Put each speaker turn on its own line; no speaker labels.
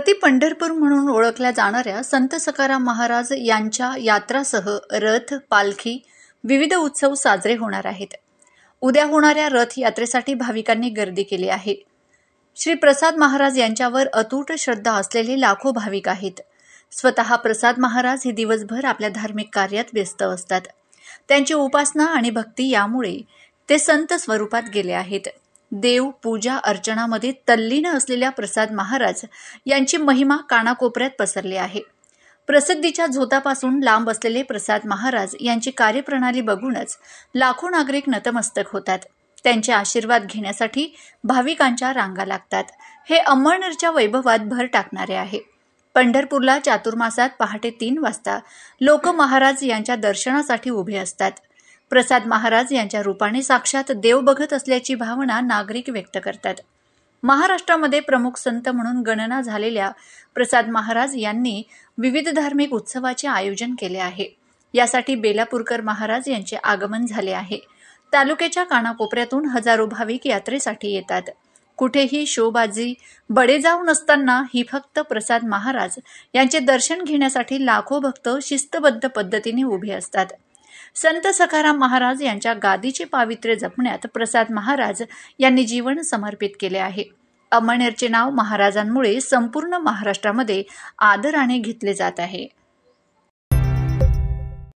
प्रति पंढरपूर म्हणून ओळखल्या जाणाऱ्या संत सखाराम महाराज यांच्या यात्रासह रथ, पालखी, विविध उत्सव साजरे होणार आहेत. उद्या होणाऱ्या रथ यात्रेसाठी भाविकांनी गर्दी केली आहे. श्री प्रसाद महाराज यांच्यावर अतूट श्रद्धा असलेले लाखो भाविक आहेत. स्वतः प्रसाद महाराज हे दिवसभर आपल्या धार्मिक कार्यात व्यस्त असतात. त्यांची उपासना आणि भक्ती यामुळे ते संत स्वरूपात गेले आहेत. देव पूजा अर्चनामध्ये तल्लीन असलेल्या प्रसाद महाराज यांची महिमा कानाकोपऱ्यात पसरली आहे. प्रसिद्धीच्या झोतापासून लांब असलेले प्रसाद महाराज यांची कार्यप्रणाली बघूनच लाखो नागरिक नतमस्तक होतात. त्यांचे आशीर्वाद घेण्यासाठी भाविकांच्या रांगा लागतात. हे अंमळनेरच्या वैभवात भर टाकणारे आहे. पंढरपूरला चातुर्मासात पहाटे 3 वाजता लोक महाराज यांच्या दर्शनासाठी उभे असतात. प्रसाद महाराज यांच्या रूपाने साक्षात देव बघत असल्याची भावना नागरिक व्यक्त करतात. महाराष्ट्रामध्ये प्रमुख संत म्हणून गणना झालेल्या प्रसाद महाराज यांनी विविध धार्मिक उत्सवाचे आयोजन केले आहे. यासाठी बेलापूरकर महाराज यांचे आगमन झाले आहे. तालुक्याच्या कानाकोपऱ्यातून हजारो भाविक यात्रेसाठी येतात. कुठेही शोबाजी बडेजाव नसताना ही फक्त प्रसाद महाराज यांचे दर्शन घेण्यासाठी लाखो भक्त शिस्तबद्ध पद्धतीने उभे असतात. संत सखाराम महाराज यांच्या गादीचे पावित्र्य जपण्यात प्रसाद महाराज यांनी जीवन समर्पित केले आहे. अंमळनेरचे नाव महाराजांमुळे संपूर्ण महाराष्ट्रामध्ये आदराने घेतले जात आहे.